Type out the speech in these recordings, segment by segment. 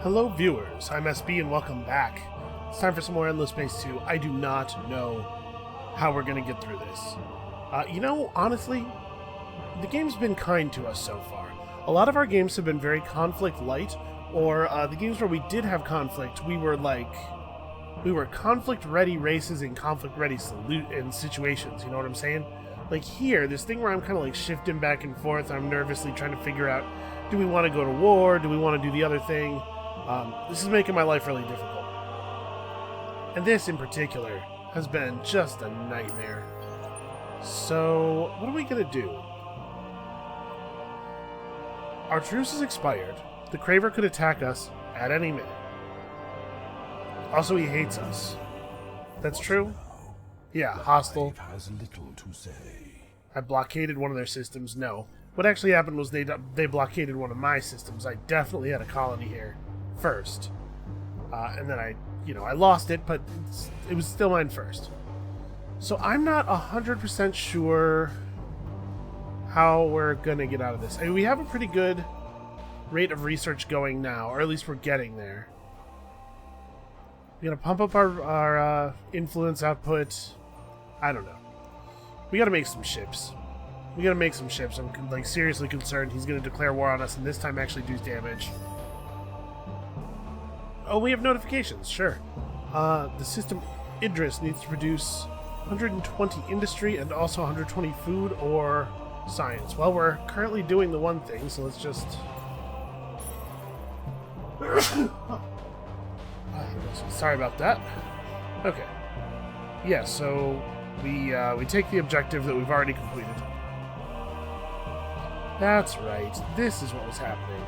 Hello viewers, I'm SB and welcome back. It's time for some more Endless Space 2. I do not know how we're going to get through this. Honestly, the game's been kind to us so far. A lot of our games have been very conflict light, or the games where we did have conflict, we were conflict ready races and conflict ready situations, you know what I'm saying? Like here, this thing where I'm kind of like shifting back and forth, I'm nervously trying to figure out, do we want to go to war? Do we want to do the other thing? This is making my life really difficult. And this in particular has been just a nightmare. So, what are we going to do? Our truce has expired. The Craver could attack us at any minute. Also, he hates us. That's true? Yeah, hostile. Has little to say. I blockaded one of their systems. No. What actually happened was they blockaded one of my systems. I definitely had a colony here first. And then I lost it, but it was still mine first. So I'm not 100% sure how we're going to get out of this. I mean, we have a pretty good rate of research going now, or at least we're getting there. We're going to pump up our influence output. I don't know. We got to make some ships. I'm seriously concerned he's going to declare war on us and this time actually do damage. Oh, we have notifications, sure. The system Idris needs to produce 120 industry and also 120 food or science. Well, we're currently doing the one thing, so let's just... Sorry about that. Okay. Yeah, so we take the objective that we've already completed. That's right. This is what was happening.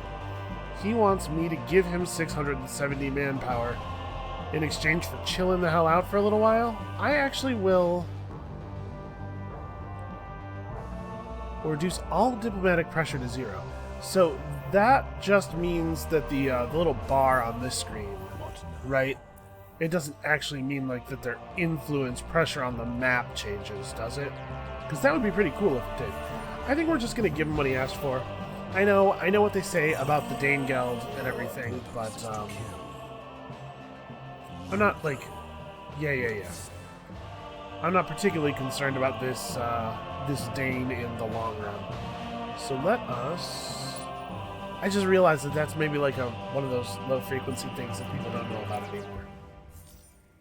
He wants me to give him 670 manpower in exchange for chilling the hell out for a little while. I actually will reduce all diplomatic pressure to 0. So that just means that the little bar on this screen, right? It doesn't actually mean like that their influence pressure on the map changes, does it? Because that would be pretty cool if it did. I think we're just going to give him what he asked for. I know what they say about the Dane Geld and everything, but I'm not like, yeah. I'm not particularly concerned about this Dane in the long run. So let us. I just realized that that's maybe like one of those low frequency things that people don't know about anymore.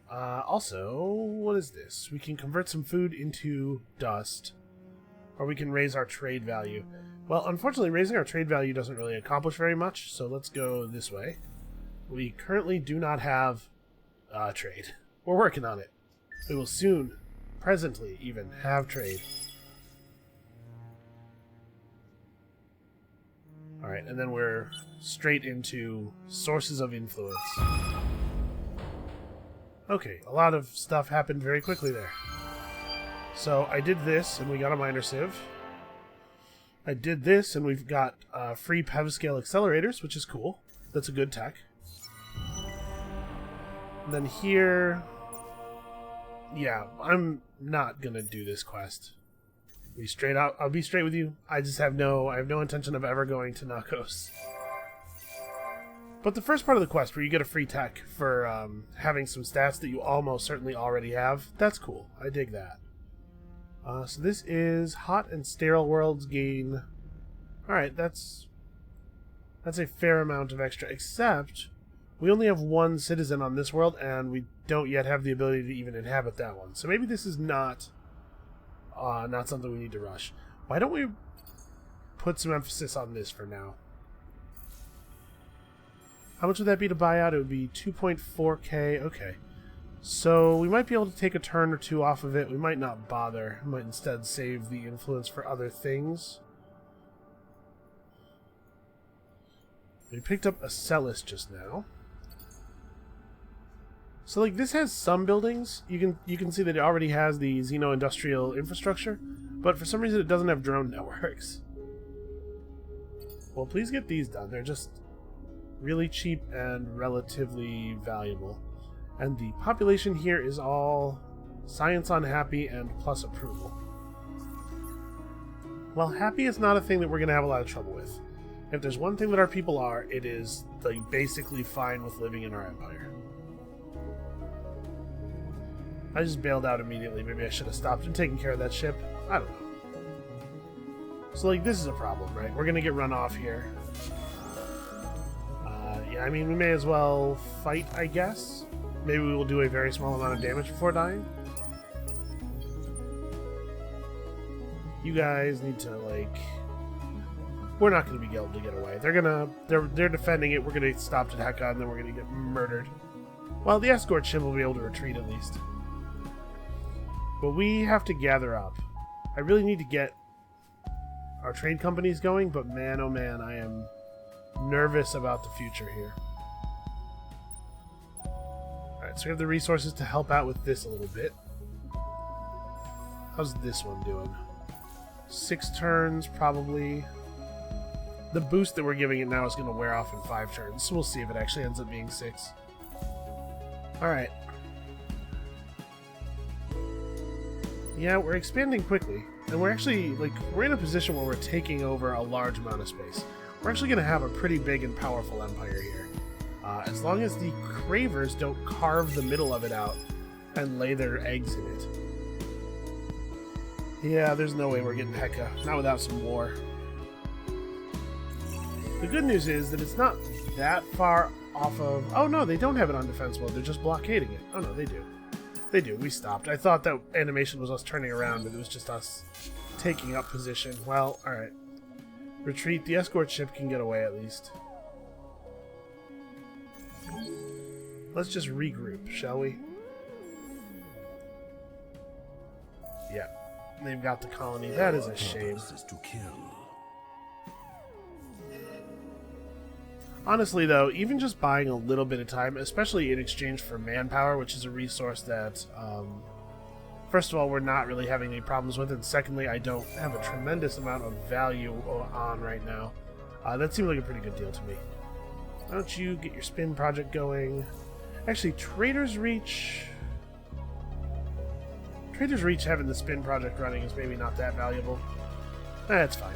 Also, what is this? We can convert some food into dust, or we can raise our trade value. Well, unfortunately, raising our trade value doesn't really accomplish very much, so let's go this way. We currently do not have trade. We're working on it. We will soon, presently even, have trade. Alright, and then we're straight into sources of influence. Okay, a lot of stuff happened very quickly there. So I did this, and we got a minor sieve. I did this, and we've got free PEV-scale accelerators, which is cool. That's a good tech. And then here... Yeah, I'm not gonna do this quest. I'll be straight with you. I have no intention of ever going to Narcos. But the first part of the quest, where you get a free tech for having some stats that you almost certainly already have, that's cool. I dig that. So this is hot and sterile worlds gain. Alright, that's a fair amount of extra, except we only have one citizen on this world, and we don't yet have the ability to even inhabit that one. So maybe this is not something we need to rush. Why don't we put some emphasis on this for now? How much would that be to buy out? It would be 2.4k. Okay. So we might be able to take a turn or two off of it. We might not bother. We might instead save the influence for other things. We picked up a Celis just now. So like this has some buildings. You can see that it already has the Xeno industrial infrastructure, but for some reason it doesn't have drone networks. Well, please get these done. They're just really cheap and relatively valuable. And the population here is all science unhappy and plus approval. Well, happy is not a thing that we're going to have a lot of trouble with. If there's one thing that our people are, it is like basically fine with living in our empire. I just bailed out immediately. Maybe I should have stopped and taken care of that ship. I don't know. So, like, this is a problem, right? We're gonna get run off here. Yeah, I mean, we may as well fight, I guess. Maybe we will do a very small amount of damage before dying. You guys need to, like... We're not going to be able to get away. They're defending it. We're going to get stopped at Heka, and then we're going to get murdered. Well, the escort ship will be able to retreat at least. But we have to gather up. I really need to get our trade companies going, but man, oh man, I am nervous about the future here. Alright, so we have the resources to help out with this a little bit. How's this one doing? 6 turns, probably. The boost that we're giving it now is going to wear off in 5 turns, so we'll see if it actually ends up being 6. Alright. Yeah, we're expanding quickly, and we're actually, like, we're in a position where we're taking over a large amount of space. We're actually going to have a pretty big and powerful empire here. As long as the Cravers don't carve the middle of it out and lay their eggs in it. Yeah, there's no way we're getting Heka. Not without some war. The good news is that it's not that far off of... Oh no, they don't have it on defense mode. They're just blockading it. Oh no, they do. They do. We stopped. I thought that animation was us turning around, but it was just us taking up position. Well, alright. Retreat. The escort ship can get away at least. Let's just regroup, shall we? Yeah. They've got the colony. That is a shame. Honestly, though, even just buying a little bit of time, especially in exchange for manpower, which is a resource that, first of all, we're not really having any problems with, and secondly, I don't have a tremendous amount of value on right now. That seemed like a pretty good deal to me. Why don't you get your spin project going? Actually, Trader's Reach having the spin project running is maybe not that valuable. That's fine.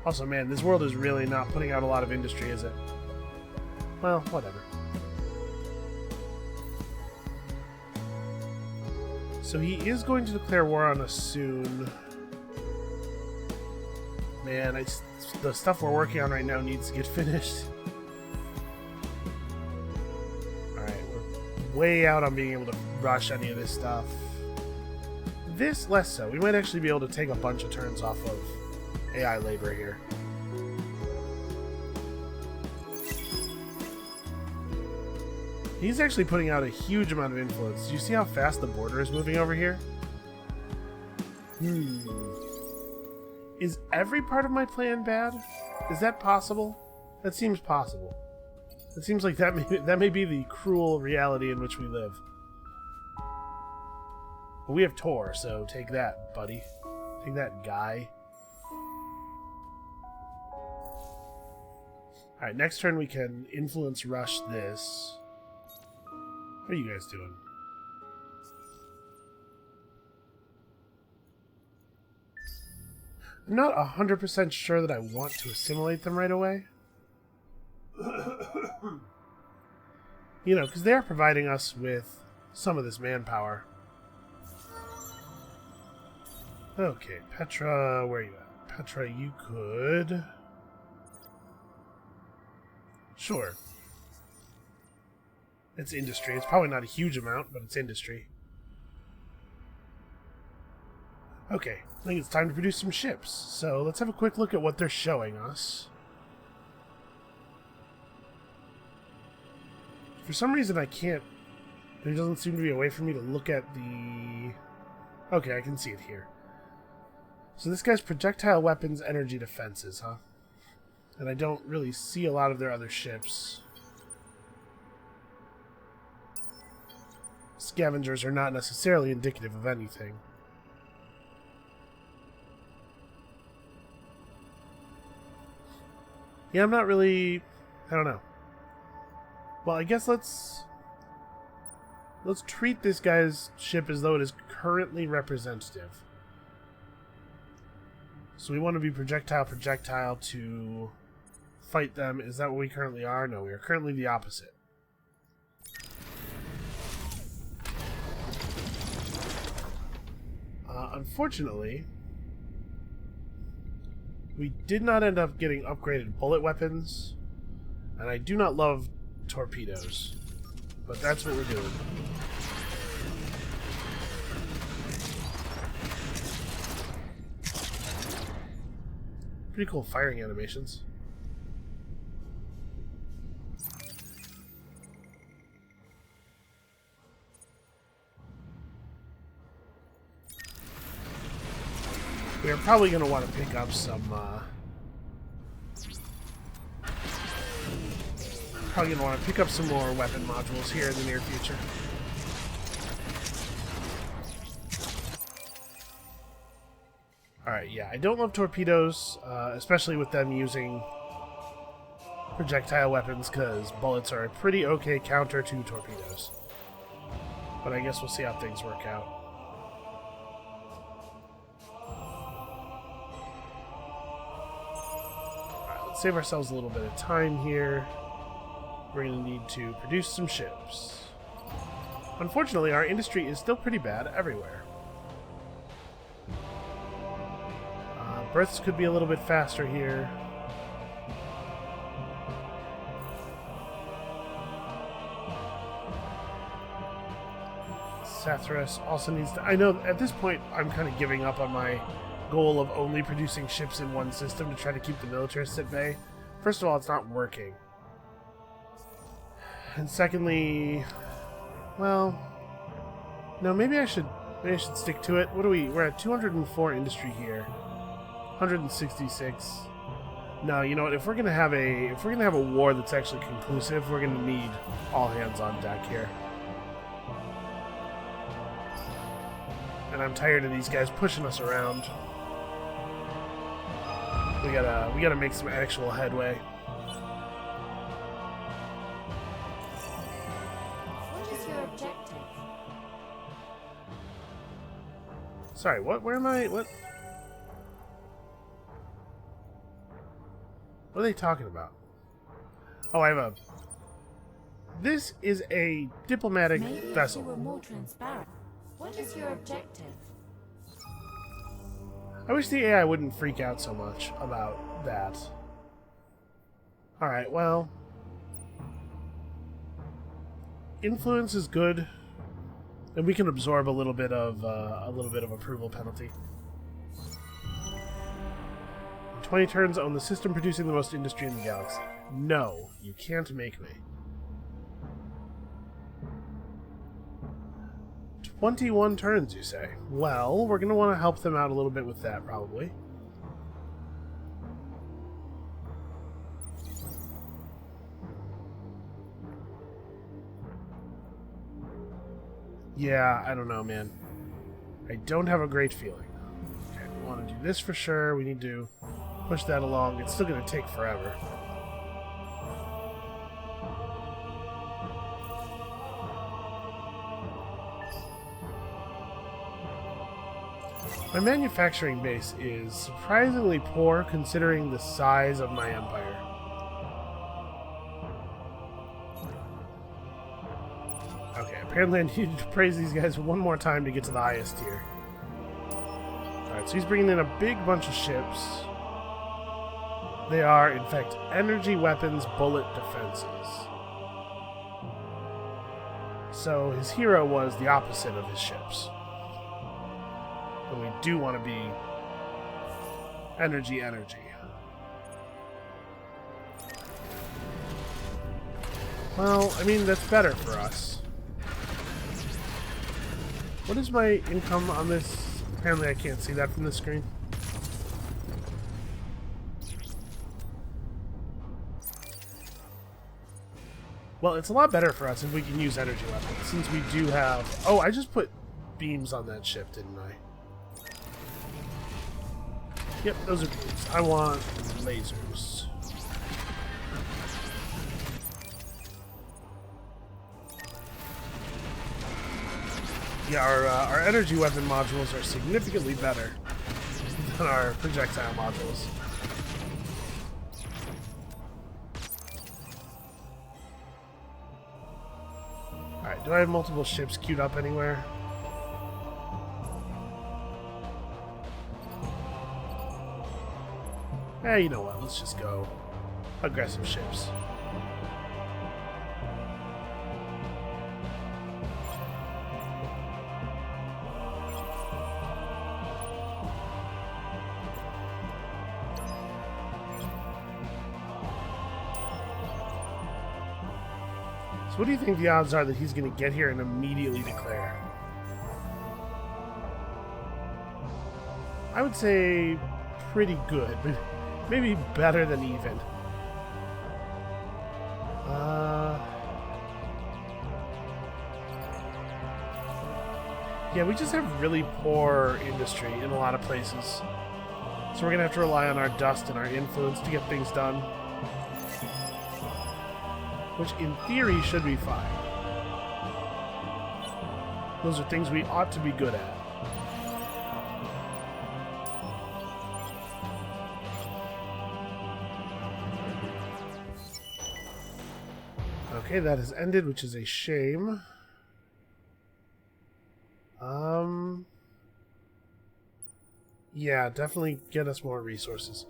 Also, man, this world is really not putting out a lot of industry, is it? Well, whatever. So he is going to declare war on us soon. Man, the stuff we're working on right now needs to get finished. Alright, we're way out on being able to rush any of this stuff. This, less so. We might actually be able to take a bunch of turns off of AI labor here. He's actually putting out a huge amount of influence. Do you see how fast the border is moving over here? Is every part of my plan bad? Is that possible? That seems possible. It seems like that may be the cruel reality in which we live. But we have Tor, so take that, buddy. Take that, guy. Alright, next turn we can influence rush this. What are you guys doing? I'm not 100% sure that I want to assimilate them right away. You know, because they are providing us with some of this manpower. Okay, Petra, where are you at? Petra, you could... Sure. It's industry. It's probably not a huge amount, but it's industry. Okay, I think it's time to produce some ships. So let's have a quick look at what they're showing us. For some reason I can't... There doesn't seem to be a way for me to look at the... Okay, I can see it here. So this guy's projectile weapons, energy defenses, huh? And I don't really see a lot of their other ships. Scavengers are not necessarily indicative of anything. Yeah, I'm not really... I don't know. Well, I guess let's treat this guy's ship as though it is currently representative. So we want to be projectile to fight them. Is that what we currently are? No, we are currently the opposite. Unfortunately, we did not end up getting upgraded bullet weapons, and I do not love torpedoes, but that's what we're doing. Pretty cool firing animations. We're probably going to want to pick up some more weapon modules here in the near future. Alright, yeah, I don't love torpedoes, especially with them using projectile weapons, because bullets are a pretty okay counter to torpedoes. But I guess we'll see how things work out. Alright, let's save ourselves a little bit of time here. We're going to need to produce some ships. Unfortunately, our industry is still pretty bad everywhere. Births could be a little bit faster here. Sathras also needs to... I know at this point I'm kind of giving up on my goal of only producing ships in one system to try to keep the militarists at bay. First of all, it's not working. And secondly, well, no, maybe I should stick to it. What are we? We're at 204 industry here. 166. No, you know what? If we're gonna have a war that's actually conclusive, we're gonna need all hands on deck here. And I'm tired of these guys pushing us around. We gotta make some actual headway. What is your objective? Sorry, what? Where am I? What? What are they talking about? Oh, I have a... This is a diplomatic vessel. Maybe if you were more transparent. What is your objective? I wish the AI wouldn't freak out so much about that. Alright, well... Influence is good, and we can absorb a little bit of approval penalty. 20 turns own the system producing the most industry in the galaxy. No, you can't make me. 21 turns, you say? Well, we're going to want to help them out a little bit with that, probably. Yeah, I don't know, man. I don't have a great feeling. Okay, we want to do this for sure. We need to push that along. It's still going to take forever. My manufacturing base is surprisingly poor considering the size of my empire. Okay, apparently I need to praise these guys one more time to get to the highest tier. Alright, so he's bringing in a big bunch of ships. They are, in fact, energy weapons bullet defenses. So his hero was the opposite of his ships. And we do want to be energy. Well, I mean, that's better for us. What is my income on this? Apparently I can't see that from the screen. Well, it's a lot better for us if we can use energy weapons, since we do have... Oh, I just put beams on that ship, didn't I? Yep, those are beams. I want lasers. Yeah, our energy weapon modules are significantly better on our projectile modules. Alright, do I have multiple ships queued up anywhere? Hey, you know what? Let's just go aggressive ships. So what do you think the odds are that he's going to get here and immediately declare? I would say pretty good, but maybe better than even. Yeah, we just have really poor industry in a lot of places. So we're going to have to rely on our dust and our influence to get things done. Which, in theory, should be fine. Those are things we ought to be good at. Okay, that has ended, which is a shame. Yeah, definitely get us more resources.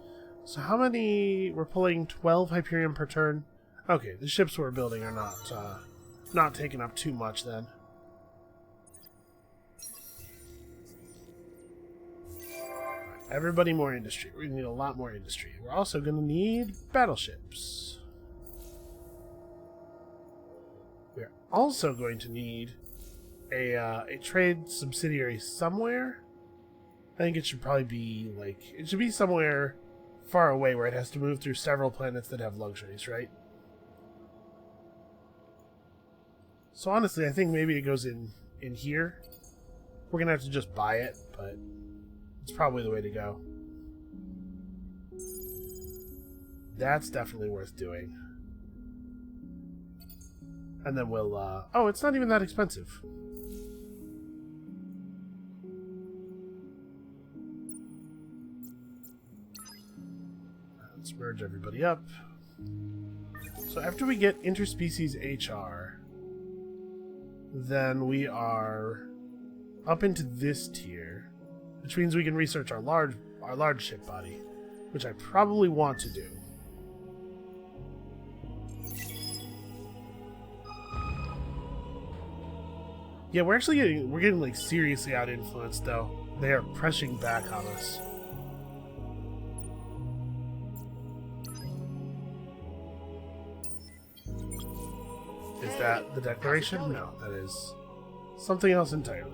So how many... We're pulling 12 Hyperion per turn. Okay, the ships we're building are not taking up too much then. Everybody more industry. We're going to need a lot more industry. We're also going to need battleships. We're also going to need a trade subsidiary somewhere. I think it should probably be, like... It should be somewhere far away where it has to move through several planets that have luxuries, right? So honestly, I think maybe it goes in here. We're going to have to just buy it, but it's probably the way to go. That's definitely worth doing. And then we'll... oh, it's not even that expensive. Let's merge everybody up. So after we get interspecies HR, then we are up into this tier, which means we can research our large ship body, which I probably want to do. Yeah, we're getting like seriously out influenced though. They are pressing back on us. Is that the declaration? No, that is something else entirely.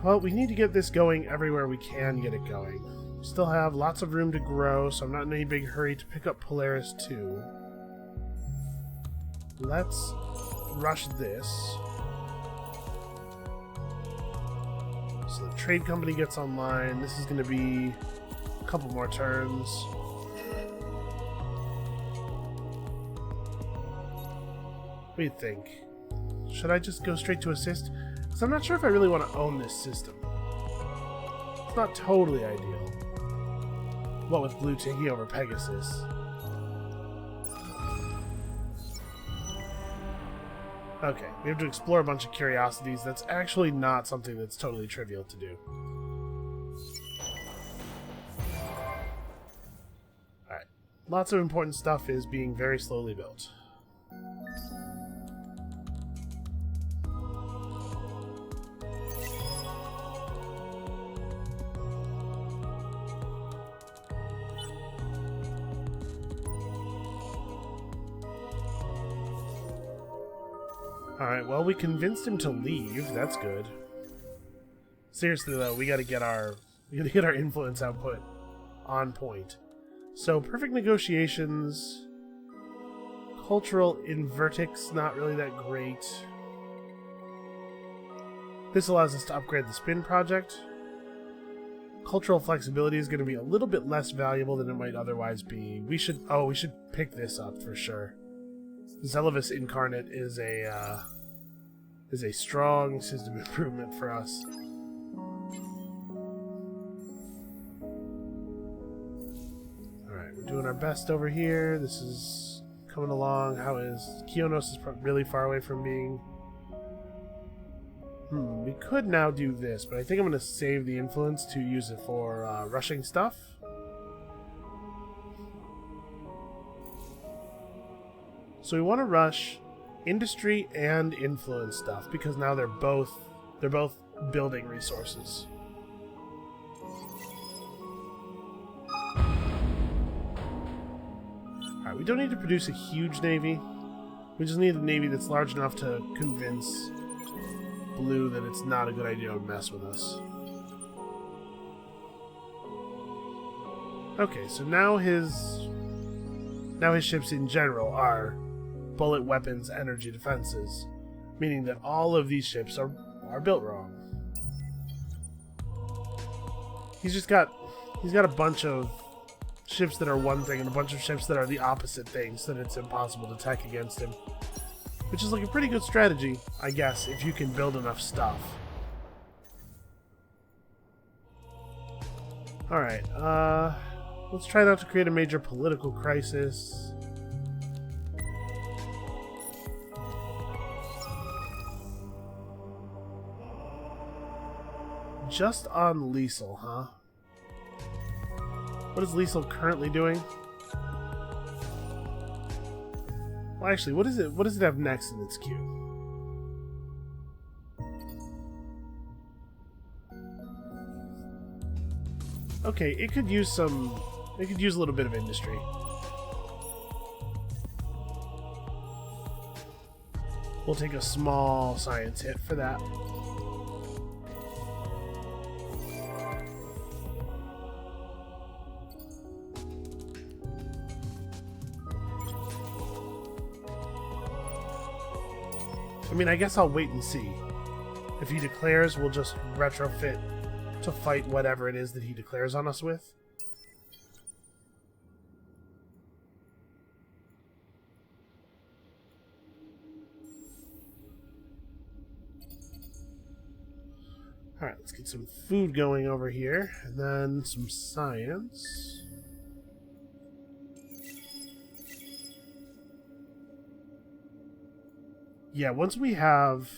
Well, we need to get this going everywhere we can get it going. We still have lots of room to grow, so I'm not in any big hurry to pick up Polaris 2. Let's rush this. So the trade company gets online. This is going to be a couple more turns. What do you think? Should I just go straight to assist? Because I'm not sure if I really want to own this system. It's not totally ideal. What with Blue taking over Pegasus. Okay, we have to explore a bunch of curiosities. That's actually not something that's totally trivial to do. Alright. Lots of important stuff is being very slowly built. Alright, well, we convinced him to leave. That's good. Seriously, though, we gotta get our influence output on point. So, perfect negotiations. Cultural invertix, not really that great. This allows us to upgrade the spin project. Cultural flexibility is going to be a little bit less valuable than it might otherwise be. We should pick this up for sure. Zealous Incarnate is is a strong system improvement for us. Alright, we're doing our best over here. This is coming along. How is... Kionos is really far away from being... we could now do this, but I think I'm going to save the influence to use it for rushing stuff. So we want to rush industry and influence stuff because now they're both building resources. Alright, we don't need to produce a huge navy. We just need a navy that's large enough to convince Blue that it's not a good idea to mess with us. Okay, so now his ships in general are bullet weapons, energy defenses, meaning that all of these ships are built wrong. He's got a bunch of ships that are one thing and a bunch of ships that are the opposite thing, so that it's impossible to tech against him. Which is like a pretty good strategy, I guess, if you can build enough stuff. Alright, let's try not to create a major political crisis. Just on Liesel, huh? What is Liesel currently doing? Well, actually, what does it have next in its queue? Okay, it could use a little bit of industry. We'll take a small science hit for that. I mean, I guess I'll wait and see. If he declares, we'll just retrofit to fight whatever it is that he declares on us with. Alright, let's get some food going over here, and then some science. Yeah, once we have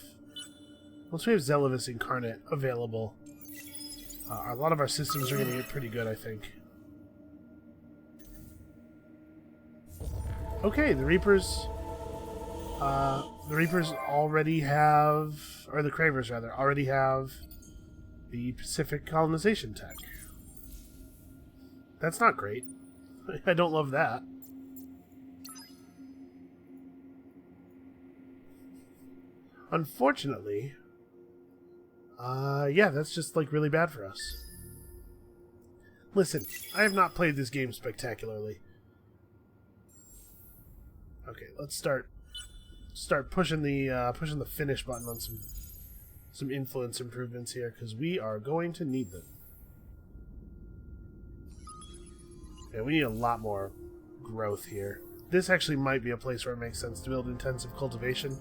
Zelavis Incarnate available, a lot of our systems are going to get pretty good, I think. Okay, the Reapers already have, or the Cravers rather, already have the Pacific colonization tech. That's not great. I don't love that. Unfortunately, yeah, that's just, like, really bad for us. Listen, I have not played this game spectacularly. Okay, let's start pushing the finish button on some influence improvements here, because we are going to need them. Yeah, we need a lot more growth here. This actually might be a place where it makes sense to build intensive cultivation.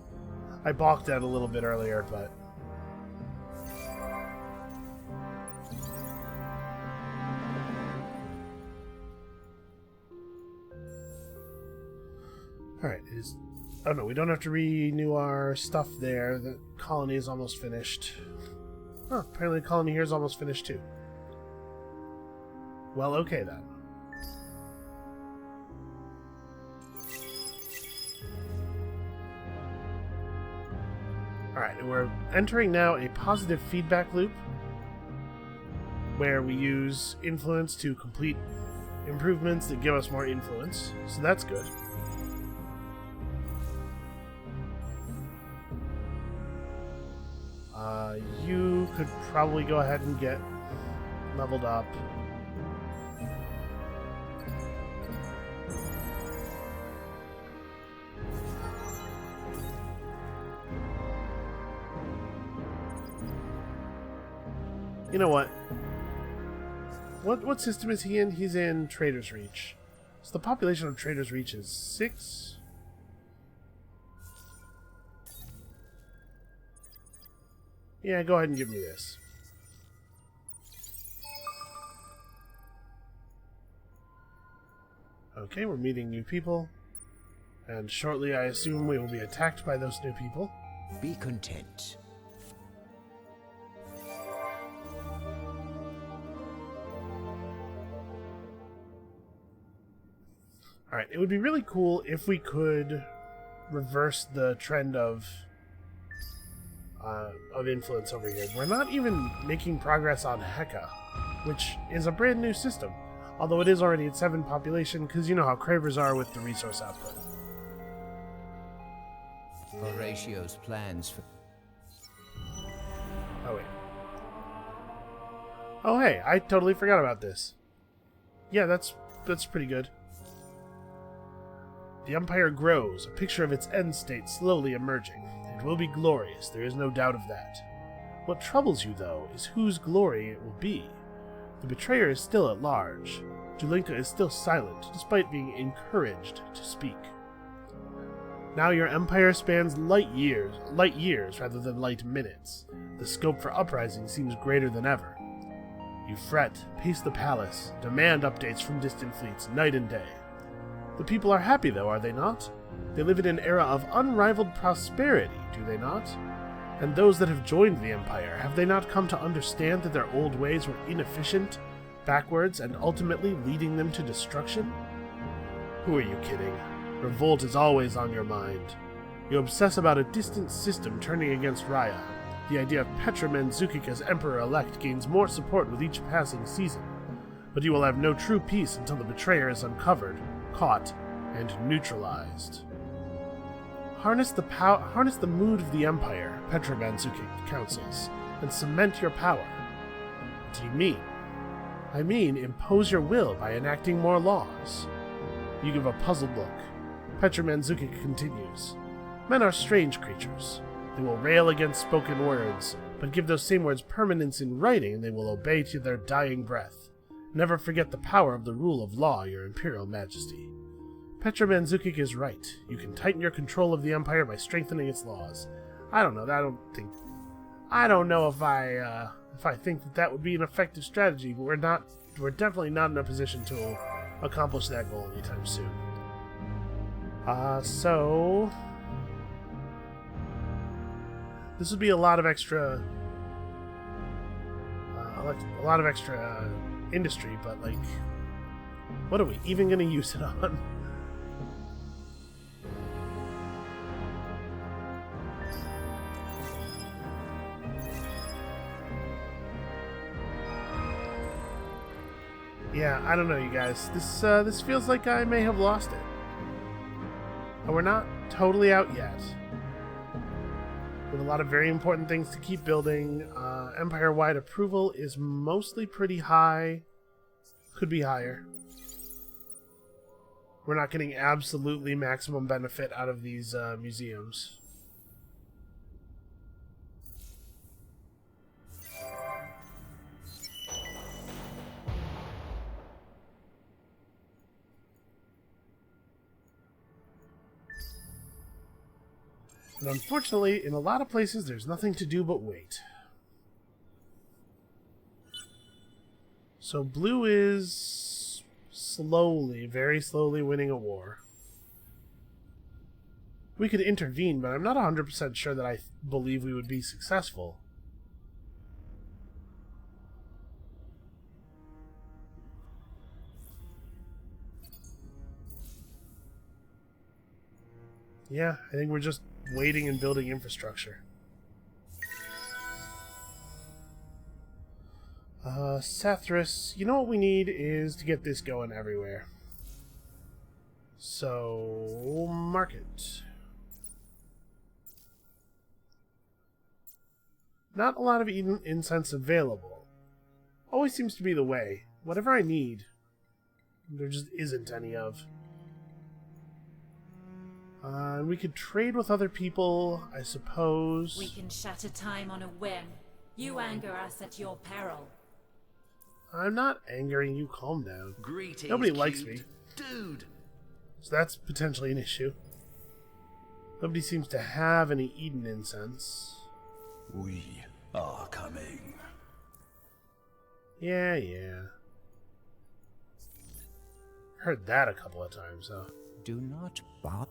I balked at a little bit earlier, but... Alright, oh no, we don't have to renew our stuff there. The colony is almost finished. Oh, apparently the colony here is almost finished too. Well, okay then. Alright, and we're entering now a positive feedback loop where we use influence to complete improvements that give us more influence. So that's good. You could probably go ahead and get leveled up. You know what? What system is he in? He's in Trader's Reach. So the population of Trader's Reach is 6. Yeah, go ahead and give me this. Okay, we're meeting new people. And shortly, I assume we will be attacked by those new people. Be content. Alright, it would be really cool if we could reverse the trend of influence over here. We're not even making progress on Heka, which is a brand new system. Although it is already at 7 population, because you know how Cravers are with the resource output. Horatio's plans for... Oh, wait. Oh, hey, I totally forgot about this. Yeah, that's pretty good. The Empire grows, a picture of its end state slowly emerging. It will be glorious, there is no doubt of that. What troubles you, though, is whose glory it will be. The betrayer is still at large. Julinka is still silent, despite being encouraged to speak. Now your empire spans light years rather than light minutes. The scope for uprising seems greater than ever. You fret, pace the palace, demand updates from distant fleets night and day. The people are happy, though, are they not? They live in an era of unrivaled prosperity, do they not? And those that have joined the Empire, have they not come to understand that their old ways were inefficient, backwards, and ultimately leading them to destruction? Who are you kidding? Revolt is always on your mind. You obsess about a distant system turning against Raya. The idea of Petra Manzukik as Emperor-elect gains more support with each passing season. But you will have no true peace until the betrayer is uncovered, caught, and neutralized. Harness the mood of the Empire, Petra Manzukik counsels, and cement your power. What do you mean? I mean, impose your will by enacting more laws. You give a puzzled look. Petra Manzukik continues. Men are strange creatures. They will rail against spoken words, but give those same words permanence in writing, and they will obey to their dying breath. Never forget the power of the rule of law, your Imperial Majesty. Petra Manzukik is right. You can tighten your control of the Empire by strengthening its laws. I don't know. I don't know if I think that would be an effective strategy, but we're definitely not in a position to accomplish that goal anytime soon. So this would be a lot of extra industry, but like, what are we even going to use it on? Yeah, I don't know, you guys. This feels like I may have lost it. But we're not totally out yet. With a lot of very important things to keep building. Empire-wide approval is mostly pretty high. Could be higher. We're not getting absolutely maximum benefit out of these museums. And unfortunately, in a lot of places, there's nothing to do but wait. So blue is slowly, very slowly winning a war. We could intervene, but I'm not 100% sure that I believe we would be successful. Yeah, I think we're just waiting and building infrastructure. Sathras, you know what we need is to get this going everywhere. So, market. Not a lot of Eden incense available. Always seems to be the way. Whatever I need, there just isn't any of. We could trade with other people, I suppose. We can shatter time on a whim. You anger us at your peril. I'm not angering you, calm down. Greetings, Nobody likes cute me. dude. So that's potentially an issue. Nobody seems to have any Eden incense. We are coming. Yeah, yeah. Heard that a couple of times, huh? Do not bother.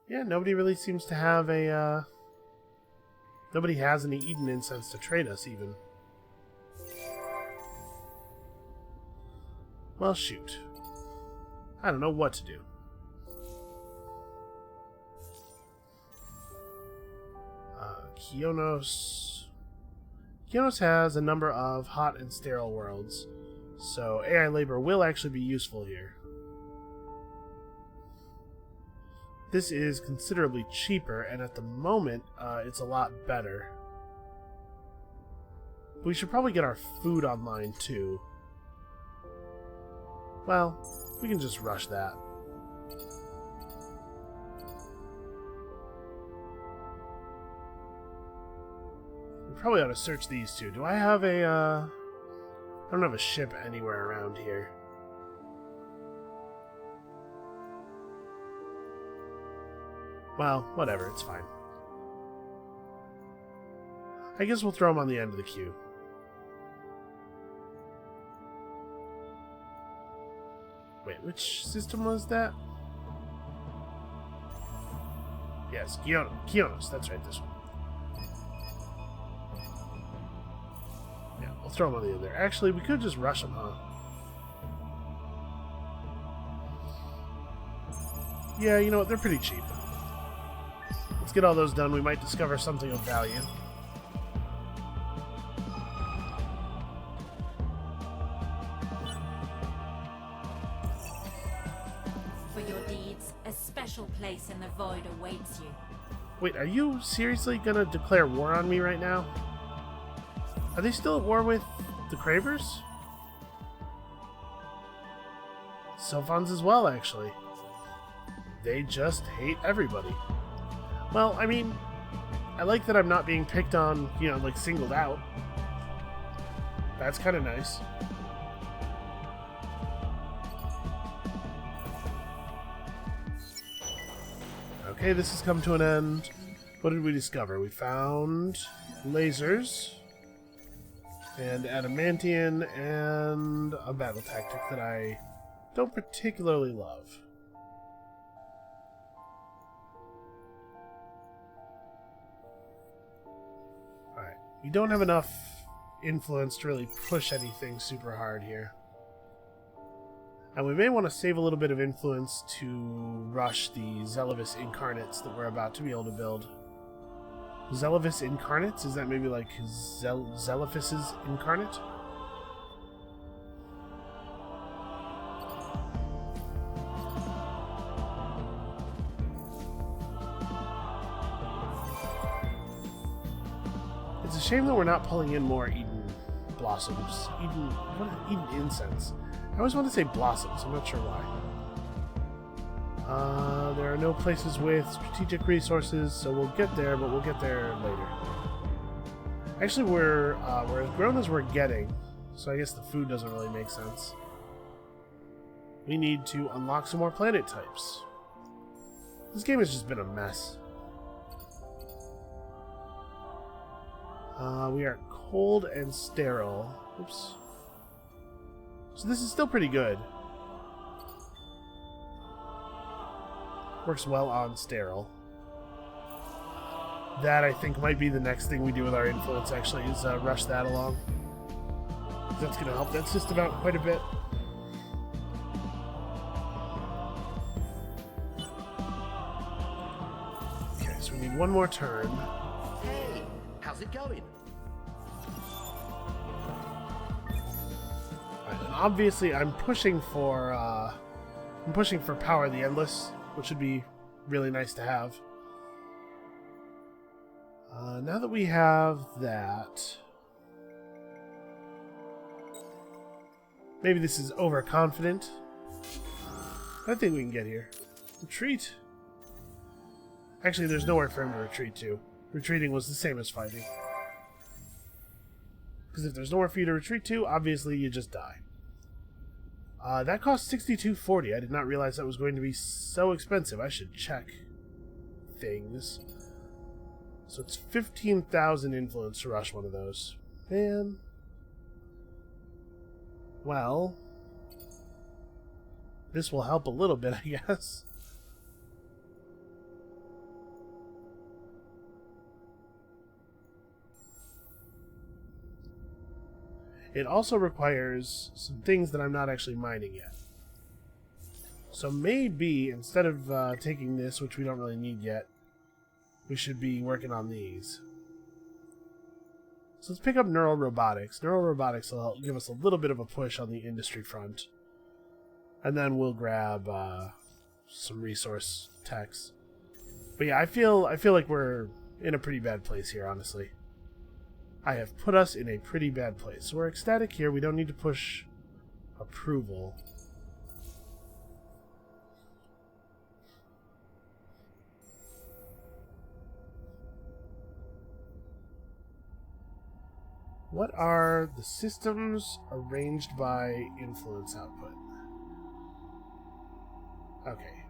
Yeah, nobody really seems to have a, nobody has any Eden incense to trade us, even. Well, shoot. I don't know what to do. Kionos. Kionos has a number of hot and sterile worlds, so AI labor will actually be useful here. This is considerably cheaper, and at the moment, it's a lot better. We should probably get our food online, too. Well, we can just rush that. We probably ought to search these two. Do I have a, I don't have a ship anywhere around here. Well, whatever, it's fine. I guess we'll throw them on the end of the queue. Wait, which system was that? Yes, Kionos, that's right, this one. Yeah, we'll throw them on the end there. Actually, we could just rush them, huh? Yeah, you know what, they're pretty cheap. Let's get all those done. We might discover something of value. For your deeds, a special place in the void awaits you. Wait, are you seriously gonna declare war on me right now? Are they still at war with the Cravers? Sophons as well, actually. They just hate everybody. Well, I mean, I like that I'm not being picked on, you know, like singled out. That's kind of nice. Okay, this has come to an end. What did we discover? We found lasers and adamantium and a battle tactic that I don't particularly love. Alright, we don't have enough influence to really push anything super hard here. And we may want to save a little bit of influence to rush the Zealous incarnates that we're about to be able to build. Zealous incarnates? Is that maybe like Zealophus's incarnate? It's a shame that we're not pulling in more Eden blossoms. Eden incense. I always want to say blossoms, I'm not sure why. There are no places with strategic resources, so we'll get there, but we'll get there later. Actually, we're as grown as we're getting, so I guess the food doesn't really make sense. We need to unlock some more planet types. This game has just been a mess. We are cold and sterile. Oops. So this is still pretty good. Works well on sterile. That, I think, might be the next thing we do with our influence, actually, is rush that along. That's going to help that system out quite a bit. Okay, so we need one more turn. Hey, how's it going? Right, and obviously, I'm pushing for Power the Endless, which would be really nice to have. Now that we have that, maybe this is overconfident. I think we can get here. Retreat. Actually, there's nowhere for him to retreat to. Retreating was the same as fighting. Because if there's nowhere for you to retreat to, obviously you just die. That cost $62.40. I did not realize that was going to be so expensive. I should check things. So it's 15,000 influence to rush one of those. Man. Well, this will help a little bit, I guess. It also requires some things that I'm not actually mining yet. So maybe, instead of taking this, which we don't really need yet, we should be working on these. So let's pick up neural robotics. Neural robotics will help give us a little bit of a push on the industry front. And then we'll grab some resource techs. But yeah, I feel like we're in a pretty bad place here, honestly. I have put us in a pretty bad place. So we're ecstatic here. We don't need to push approval. What are the systems arranged by influence output? Okay.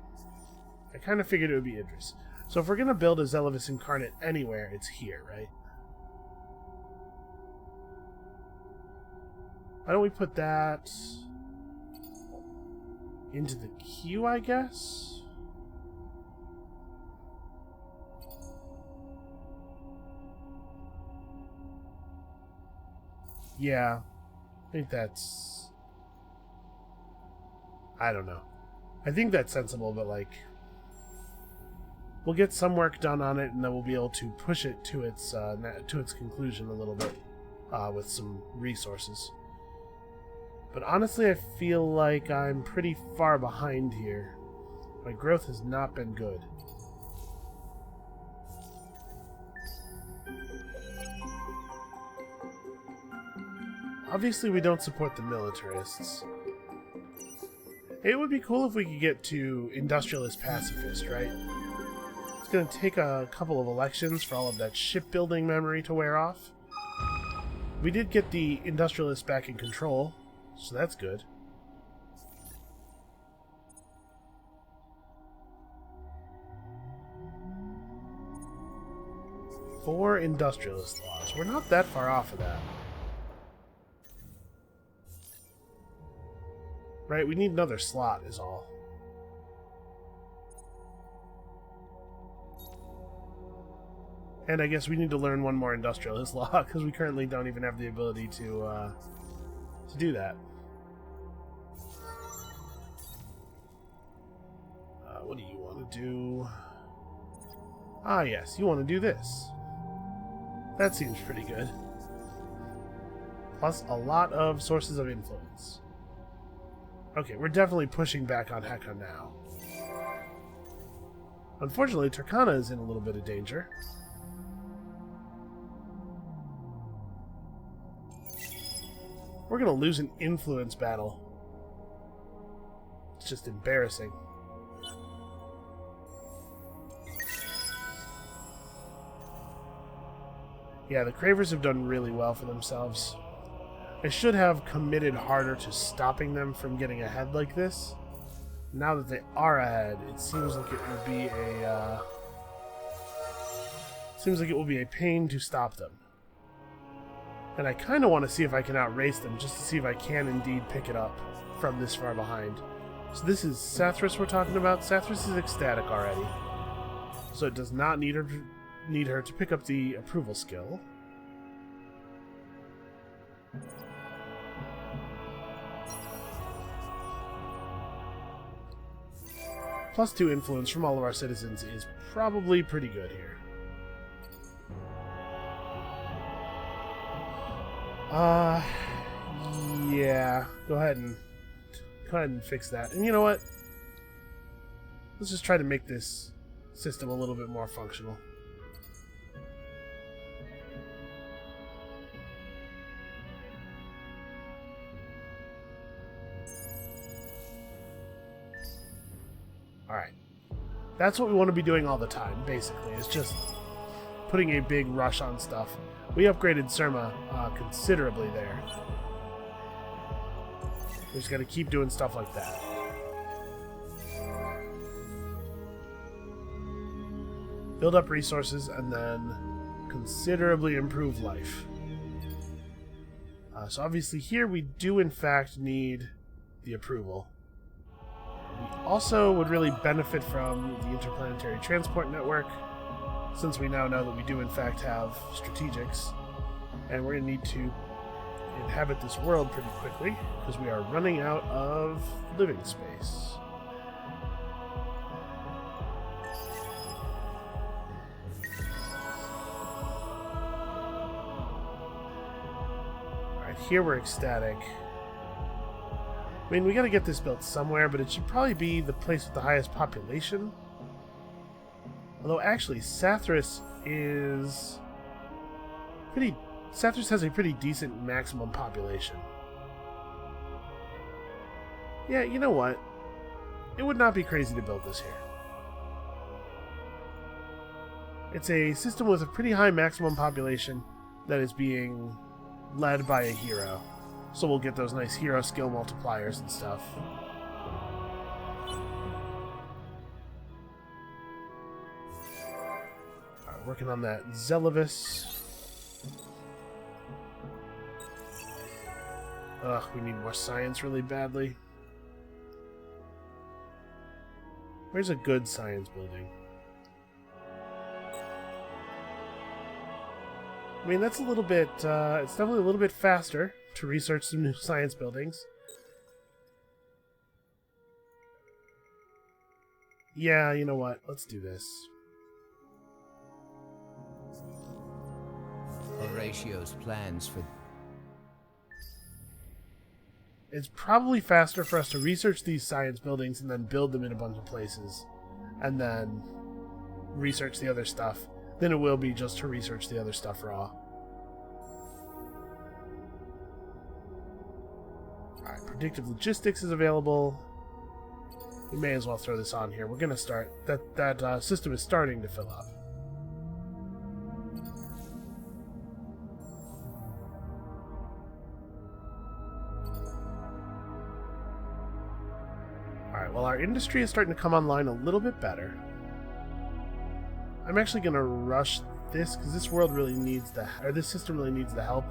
I kind of figured it would be Idris. So if we're going to build a Zelovis incarnate anywhere, it's here, right? Why don't we put that into the queue, I guess? Yeah, I think that's... I don't know. I think that's sensible, but like... We'll get some work done on it, and then we'll be able to push it to its conclusion a little bit with some resources. But honestly, I feel like I'm pretty far behind here. My growth has not been good. Obviously, we don't support the militarists. It would be cool if we could get to Industrialist pacifist, right? It's going to take a couple of elections for all of that shipbuilding memory to wear off. We did get the Industrialists back in control, so that's good. Four Industrialist laws. We're not that far off of that. Right, we need another slot is all. And I guess we need to learn one more Industrialist law, because we currently don't even have the ability to do that. What do you want to do? Ah, yes, you want to do this. That seems pretty good. Plus a lot of sources of influence. Okay, we're definitely pushing back on Heka now. Unfortunately, Turkana is in a little bit of danger. We're going to lose an influence battle. It's just embarrassing. Yeah, the Cravers have done really well for themselves. I should have committed harder to stopping them from getting ahead like this. Now that they are ahead, it seems like it would be a pain to stop them. And I kind of want to see if I can outrace them, just to see if I can indeed pick it up from this far behind. So this is Sathras we're talking about. Sathras is ecstatic already, so it does not need her to pick up the approval skill. +2 influence from all of our citizens is probably pretty good here. Yeah. Go ahead and fix that. And you know what? Let's just try to make this system a little bit more functional. Alright. That's what we want to be doing all the time, basically. It's just putting a big rush on stuff. We upgraded Surma considerably there. We just got to keep doing stuff like that. Build up resources and then considerably improve life. So obviously here we do in fact need the approval. We also would really benefit from the interplanetary transport network, since we now know that we do in fact have strategics, and we're going to need to inhabit this world pretty quickly because we are running out of living space. Alright, here we're ecstatic. I mean, we gotta get this built somewhere, but it should probably be the place with the highest population. Although, actually, Sathras is pretty... Sathras has a pretty decent maximum population. Yeah, you know what? It would not be crazy to build this here. It's a system with a pretty high maximum population that is being led by a hero. So we'll get those nice hero skill multipliers and stuff. Alright, working on that Zelavis. Ugh, we need more science really badly. Where's a good science building? I mean, that's a little bit, it's definitely a little bit faster to research some new science buildings. Yeah, you know what? Let's do this. Horatio's plans for... It's probably faster for us to research these science buildings and then build them in a bunch of places, and then research the other stuff, than it will be just to research the other stuff raw. Alright, predictive logistics is available. We may as well throw this on here. We're going to start. That system is starting to fill up. Alright, well, our industry is starting to come online a little bit better. I'm actually going to rush this because this world really needs this system really needs the help.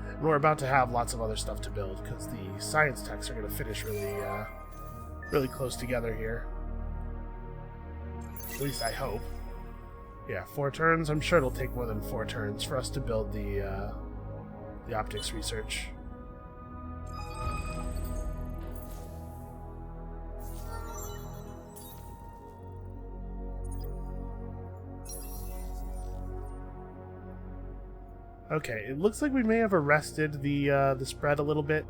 And we're about to have lots of other stuff to build because the science techs are going to finish really close together here. At least I hope. Yeah, 4 turns. I'm sure it'll take more than 4 turns for us to build the optics research. Okay, it looks like we may have arrested the spread a little bit.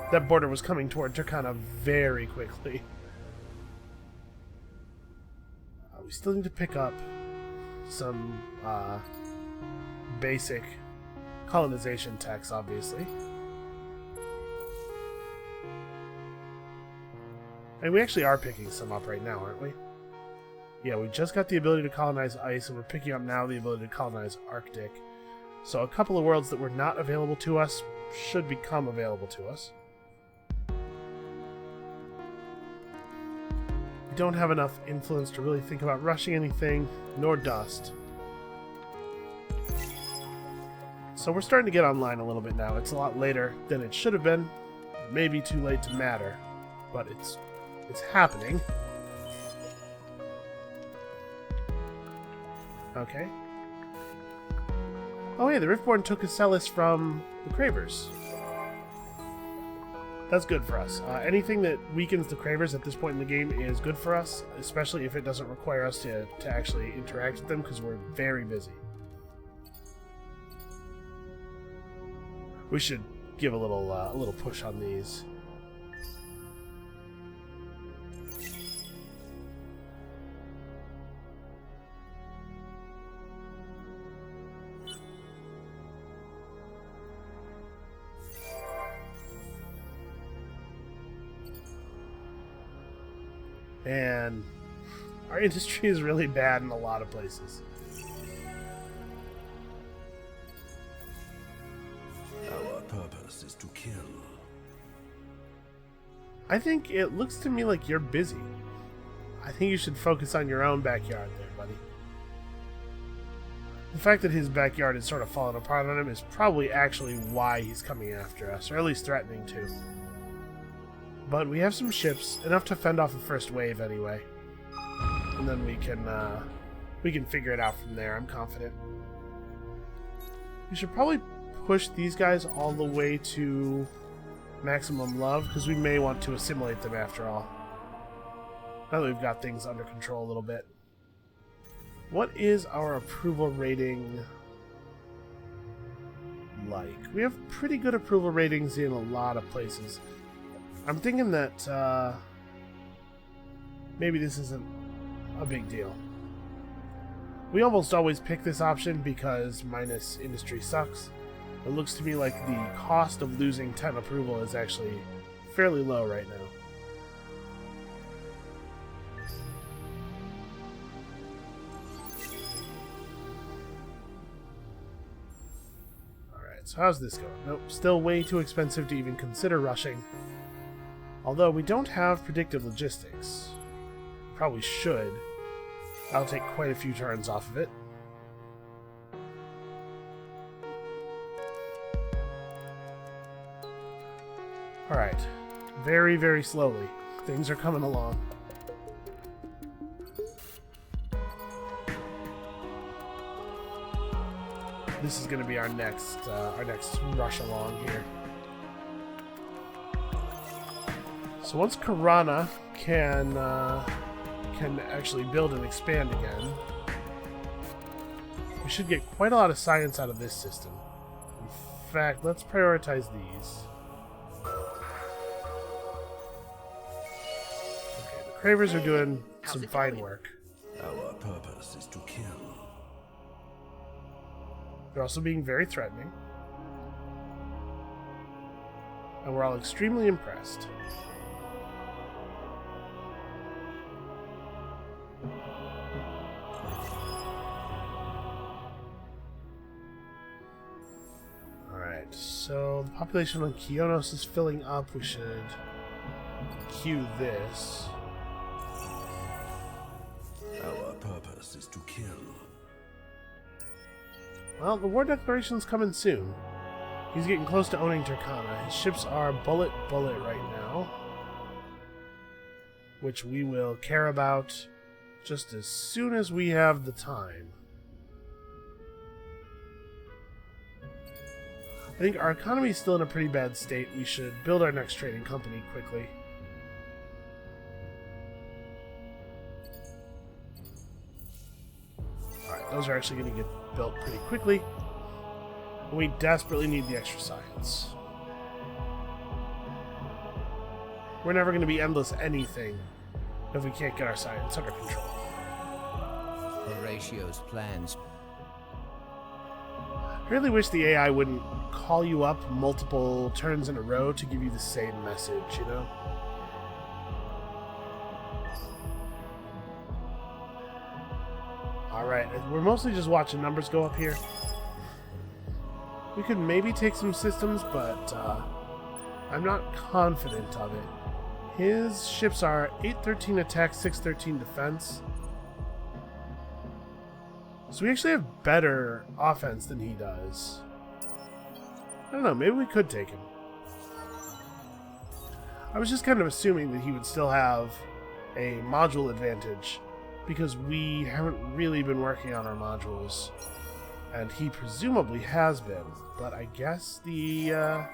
That border was coming toward Turkana very quickly. We still need to pick up some basic colonization techs, obviously. And we actually are picking some up right now, aren't we? Yeah, we just got the ability to colonize ice, and we're picking up now the ability to colonize Arctic. So a couple of worlds that were not available to us should become available to us. We don't have enough influence to really think about rushing anything, nor dust. So we're starting to get online a little bit now. It's a lot later than it should have been. Maybe too late to matter, but it's happening. Okay. Oh hey, the Riftborn took a Celis from the Cravers. That's good for us. Anything that weakens the Cravers at this point in the game is good for us, especially if it doesn't require us to actually interact with them, because we're very busy. We should give a little push on these. And our industry is really bad in a lot of places. Our purpose is to kill. I think it looks to me like you're busy. I think you should focus on your own backyard there, buddy. The fact that his backyard is sort of falling apart on him is probably actually why he's coming after us, or at least threatening to. But we have some ships, enough to fend off the first wave anyway. And then we can figure it out from there, I'm confident. We should probably push these guys all the way to maximum love, because we may want to assimilate them after all. Now that we've got things under control a little bit. What is our approval rating like? We have pretty good approval ratings in a lot of places. I'm thinking that maybe this isn't a big deal. We almost always pick this option because minus industry sucks. It looks to me like the cost of losing 10 approval is actually fairly low right now. So how's this going? Nope, still way too expensive to even consider rushing. Although we don't have predictive logistics. Probably should. I'll take quite a few turns off of it. Alright. Very, very slowly. Things are coming along. This is going to be our next rush along here. So once Karana can actually build and expand again, we should get quite a lot of science out of this system. In fact, let's prioritize these. Okay, the Cravers are doing some fine work. Our purpose is to kill. They're also being very threatening. And we're all extremely impressed. Alright, so the population on Kionos is filling up. We should queue this. Our purpose is to kill. Well, the war declaration's coming soon. He's getting close to owning Turkana. His ships are bullet right now, which we will care about just as soon as we have the time. I think our economy is still in a pretty bad state. We should build our next trading company quickly. Alright, those are actually going to get built pretty quickly. We desperately need the extra science. We're never going to be endless anything if we can't get our science under control. Horatio's plans. I really wish the AI wouldn't call you up multiple turns in a row to give you the same message, you know? Alright, we're mostly just watching numbers go up here. We could maybe take some systems, but I'm not confident of it. His ships are 813 attack, 613 defense. So we actually have better offense than he does. I don't know, maybe we could take him. I was just kind of assuming that he would still have a module advantage, because we haven't really been working on our modules, and he presumably has been, but I guess I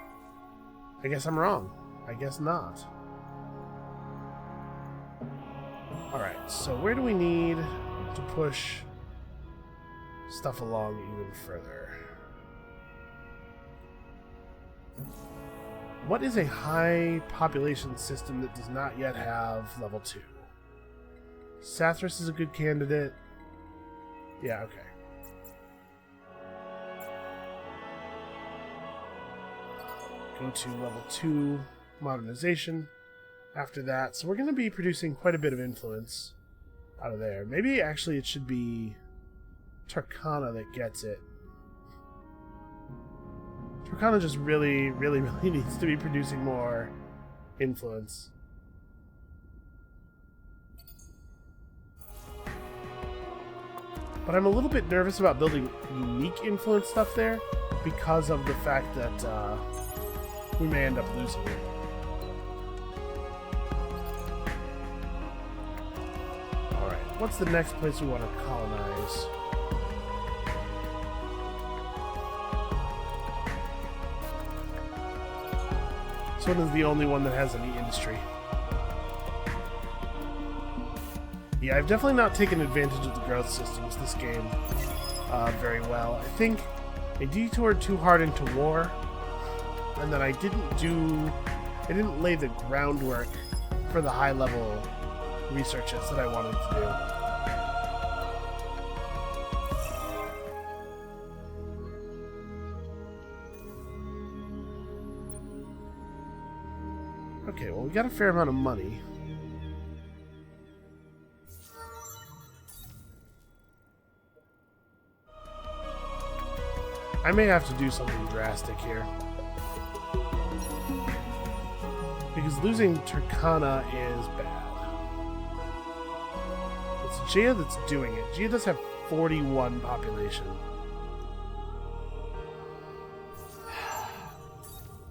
guess I'm wrong. I guess not. Alright, so where do we need to push stuff along even further? What is a high population system that does not yet have level 2? Sathras is a good candidate. Yeah, okay. Go to level 2 modernization after that. So we're going to be producing quite a bit of influence out of there. Maybe actually it should be Turkana that gets it. Turkana just really needs to be producing more influence. But I'm a little bit nervous about building unique influence stuff there because of the fact that we may end up losing it. Alright, what's the next place we want to colonize? This one is the only one that has any industry. Yeah, I've definitely not taken advantage of the growth systems this game very well. I think I detoured too hard into war, and then I didn't lay the groundwork for the high-level researches that I wanted to do. Okay, well, we got a fair amount of money. I may have to do something drastic here. Because losing Turkana is bad. It's Jia that's doing it. Jia does have 41 population.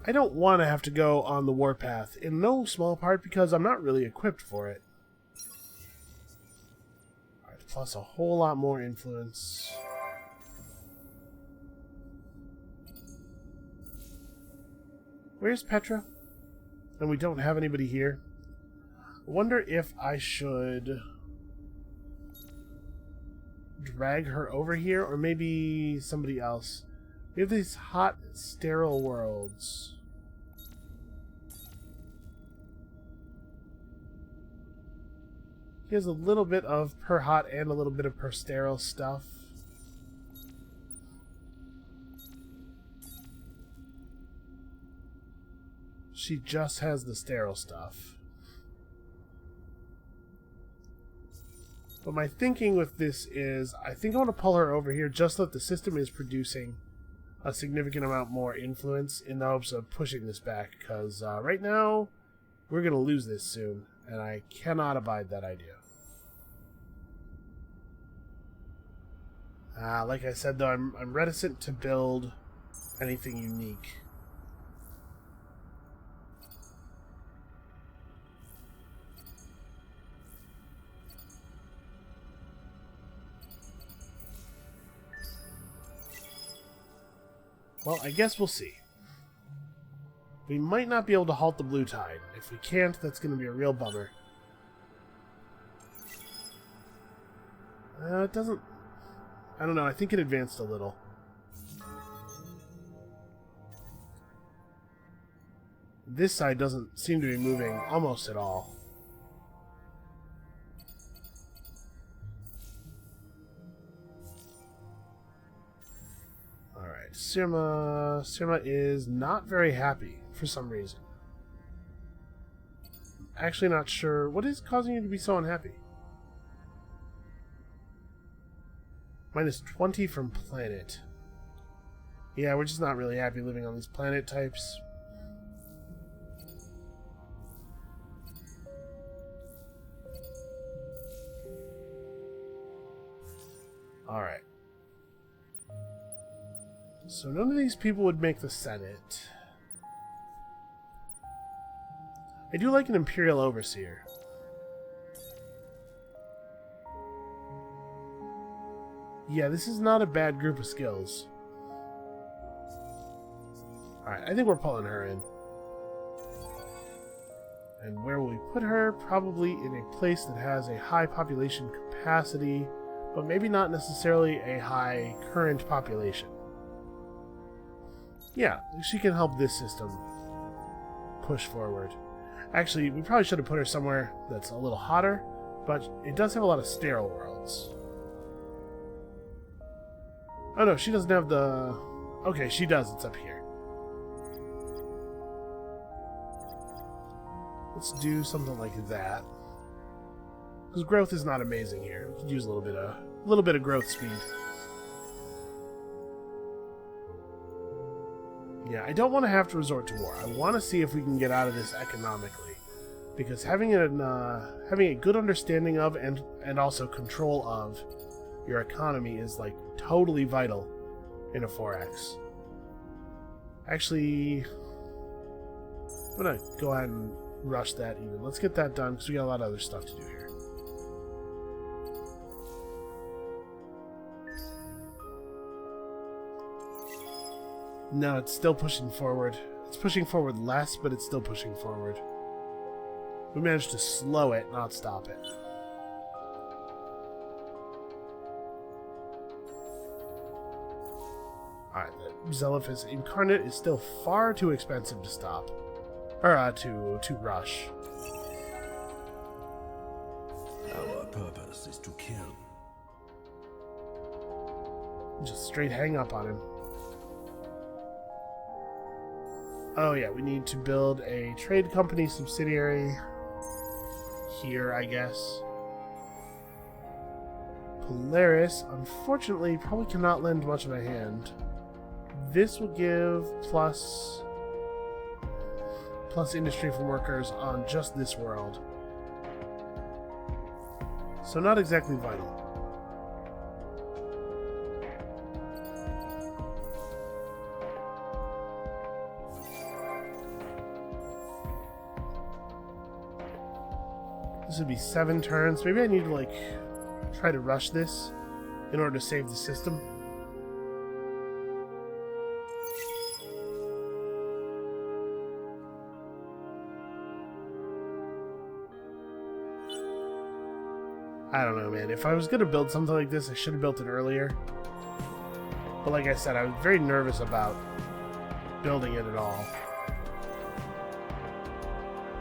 I don't want to have to go on the warpath, in no small part because I'm not really equipped for it. Alright, plus a whole lot more influence. Where's Petra? And we don't have anybody here. I wonder if I should drag her over here, or maybe somebody else. We have these hot, sterile worlds. He has a little bit of per hot and a little bit of per sterile stuff. She just has the sterile stuff. But my thinking with this is, I think I want to pull her over here just so that the system is producing a significant amount more influence in the hopes of pushing this back, because right now we're going to lose this soon, and I cannot abide that idea. Like I said, though, I'm reticent to build anything unique. Well, I guess we'll see. We might not be able to halt the blue tide. If we can't, that's going to be a real bummer. It doesn't... I don't know, I think it advanced a little. This side doesn't seem to be moving almost at all. Sirma is not very happy for some reason. Actually not sure. What is causing you to be so unhappy? Minus 20 from planet. Yeah, we're just not really happy living on these planet types. Alright. So none of these people would make the Senate. I do like an Imperial Overseer. Yeah, this is not a bad group of skills. Alright, I think we're pulling her in. And where will we put her? Probably in a place that has a high population capacity, but maybe not necessarily a high current population. Yeah, she can help this system push forward. Actually, we probably should have put her somewhere that's a little hotter, but it does have a lot of sterile worlds. Oh no, she doesn't have the... Okay, she does, it's up here. Let's do something like that. Because growth is not amazing here. We could use a little bit of growth speed. Yeah, I don't want to have to resort to war. I want to see if we can get out of this economically. Because having a good understanding of and also control of your economy is like totally vital in a 4X. Actually, I'm gonna go ahead and rush that even. Let's get that done because we got a lot of other stuff to do here. No, it's still pushing forward. It's pushing forward less, but it's still pushing forward. We managed to slow it, not stop it. Alright, the Zealophus Incarnate is still far too expensive to stop. Or, to rush. Our purpose is to kill. Just straight hang up on him. Oh yeah, we need to build a trade company subsidiary here, I guess. Polaris, unfortunately, probably cannot lend much of a hand. This will give plus industry for workers on just this world. So not exactly vital. This would be 7 turns. Maybe I need to, like, try to rush this in order to save the system. I don't know, man. If I was going to build something like this, I should have built it earlier. But like I said, I was very nervous about building it at all.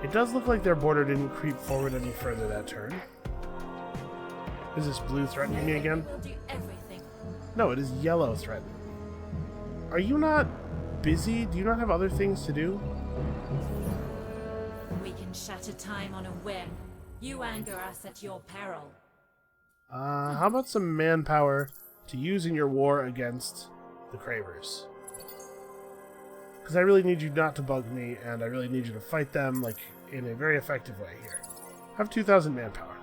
It does look like their border didn't creep forward any further that turn. Is this blue threatening me again? We'll do everything. No, it is yellow threatening. Are you not busy? Do you not have other things to do? We can shatter time on a whim. You anger us at your peril. How about some manpower to use in your war against the Cravers? Because I really need you not to bug me, and I really need you to fight them, like, in a very effective way here. I have 2,000 manpower.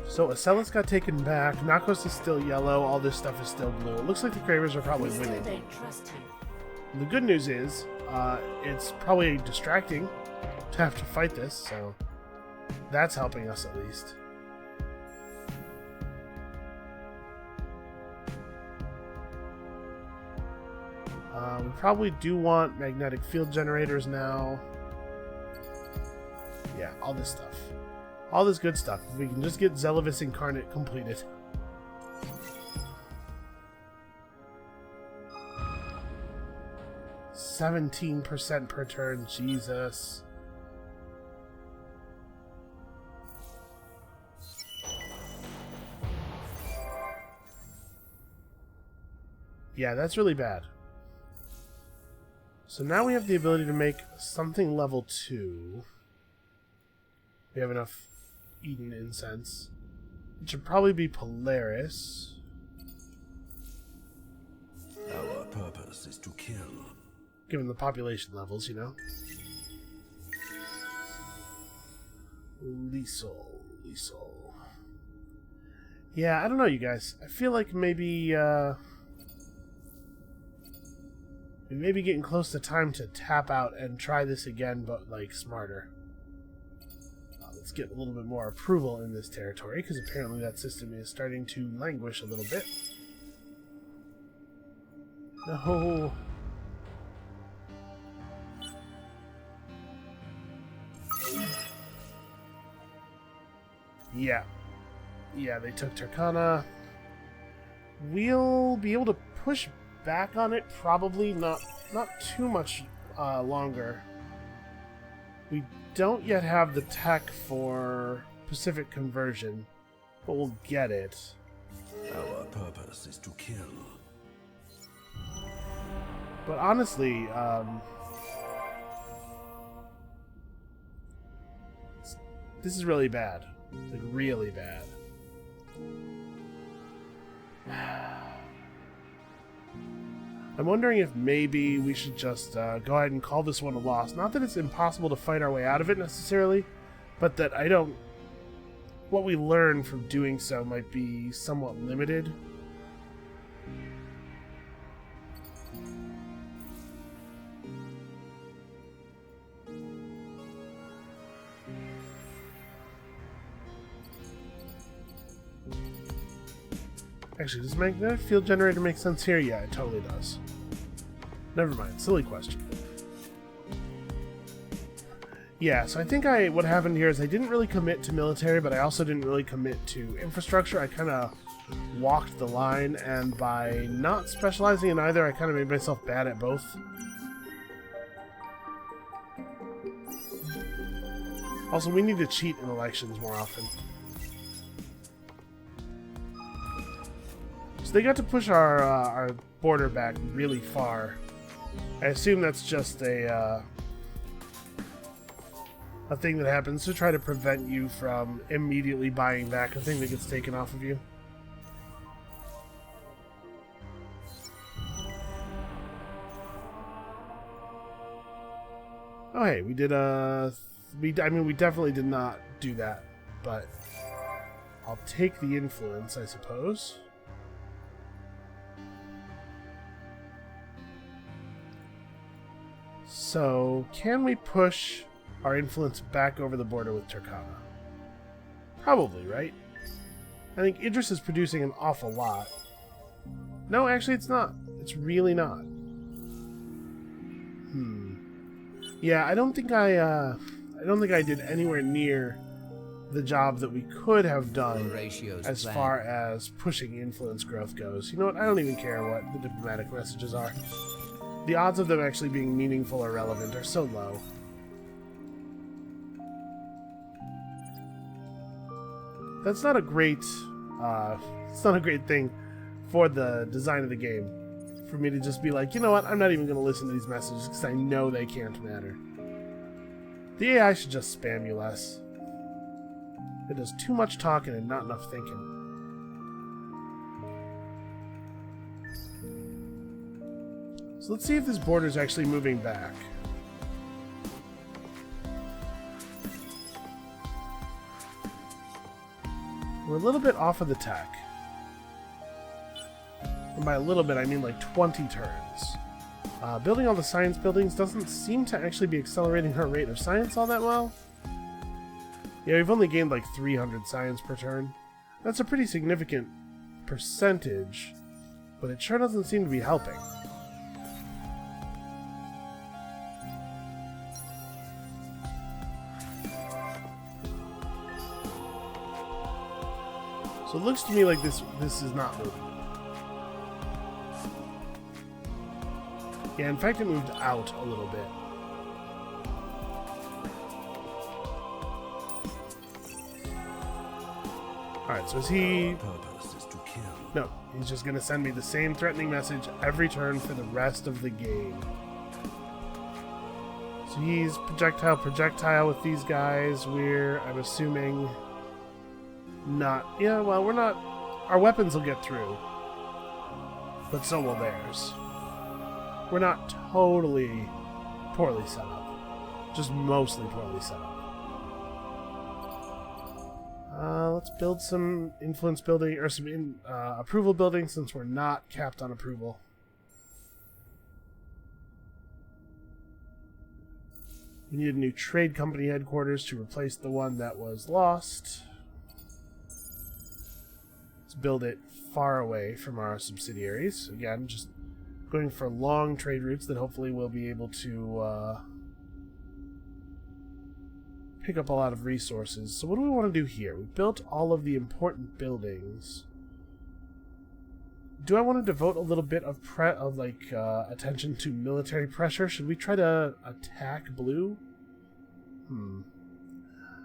So Acellus got taken back, Nakos is still yellow, all this stuff is still blue. It looks like the Cravers are probably We still winning. don't trust you. The good news is, it's probably distracting to have to fight this, so that's helping us at least. We probably do want magnetic field generators now. Yeah, all this stuff. All this good stuff. If we can just get Zealophus Incarnate completed. %17% per turn, Jesus. Yeah, that's really bad. So now we have the ability to make something level 2. We have enough Eden incense. It should probably be Polaris. Our purpose is to kill. Given the population levels, you know. Liesel. Yeah, I don't know, you guys. I feel like maybe, we may be getting close to time to tap out and try this again, but, like, smarter. Let's get a little bit more approval in this territory, because apparently that system is starting to languish a little bit. No. Yeah. Yeah, they took Turkana. We'll be able to push back on it, probably not too much longer. We don't yet have the tech for Pacific conversion, but we'll get it. Our purpose is to kill. But honestly, this is really bad. Like, really bad. I'm wondering if maybe we should just go ahead and call this one a loss. Not that it's impossible to fight our way out of it necessarily, but that what we learn from doing so might be somewhat limited. Actually, does magnetic field generator make sense here? Yeah, it totally does. Never mind, silly question. Yeah, so I think what happened here is I didn't really commit to military, but I also didn't really commit to infrastructure. I kind of walked the line, and by not specializing in either, I kind of made myself bad at both. Also, we need to cheat in elections more often. So they got to push our border back really far. I assume that's just a thing that happens to try to prevent you from immediately buying back a thing that gets taken off of you. Oh hey, we did I mean, we definitely did not do that, but I'll take the influence, I suppose. So, can we push our influence back over the border with Turkana? Probably, right? I think Idris is producing an awful lot. No, actually it's not. It's really not. Yeah, I don't think I did anywhere near the job that we could have done as far as pushing influence growth goes. You know what? I don't even care what the diplomatic messages are. The odds of them actually being meaningful or relevant are so low. That's not a great, it's not a great thing for the design of the game. For me to just be like, you know what, I'm not even going to listen to these messages because I know they can't matter. The AI should just spam you less. It does too much talking and not enough thinking. So let's see if this border is actually moving back. We're a little bit off of the tech. And by a little bit, I mean like 20 turns. Building all the science buildings doesn't seem to actually be accelerating our rate of science all that well. Yeah, we've only gained like 300 science per turn. That's a pretty significant percentage, but it sure doesn't seem to be helping. So it looks to me like this is not moving. Yeah, in fact it moved out a little bit. Alright, so is he... Purpose is to kill. No, he's just gonna send me the same threatening message every turn for the rest of the game. So he's projectile with these guys. I'm assuming... not... yeah, well, we're not... our weapons will get through. But so will theirs. We're not totally poorly set up. Just mostly poorly set up. Let's build some influence building, or some approval building, since we're not capped on approval. We need a new trade company headquarters to replace the one that was lost. Let's build it far away from our subsidiaries. Again, just going for long trade routes that hopefully we'll be able to pick up a lot of resources. So what do we want to do here? We built all of the important buildings. Do I want to devote a little bit of attention to military pressure? Should we try to attack blue?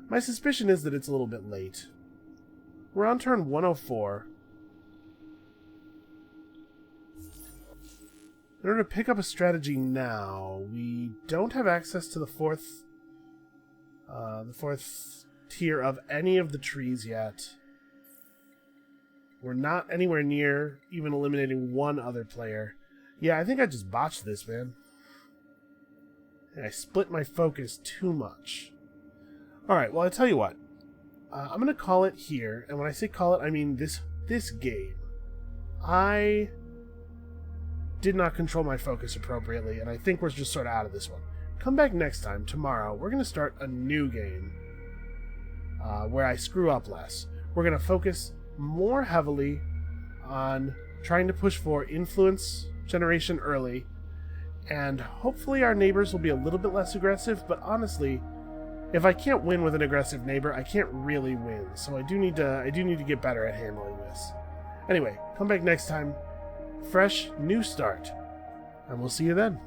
My suspicion is that it's a little bit late. We're on turn 104. In order to pick up a strategy now, we don't have access to the fourth tier of any of the trees yet. We're not anywhere near even eliminating one other player. Yeah, I think I just botched this, man. I split my focus too much. Alright, well, I tell you what. I'm going to call it here, and when I say call it, I mean this game. I did not control my focus appropriately, and I think we're just sort of out of this one. Come back next time, tomorrow, we're going to start a new game where I screw up less. We're going to focus more heavily on trying to push for influence generation early, and hopefully our neighbors will be a little bit less aggressive, but honestly, if I can't win with an aggressive neighbor, I can't really win, so I do need to get better at handling this. Anyway, come back next time. Fresh, new start. And we'll see you then.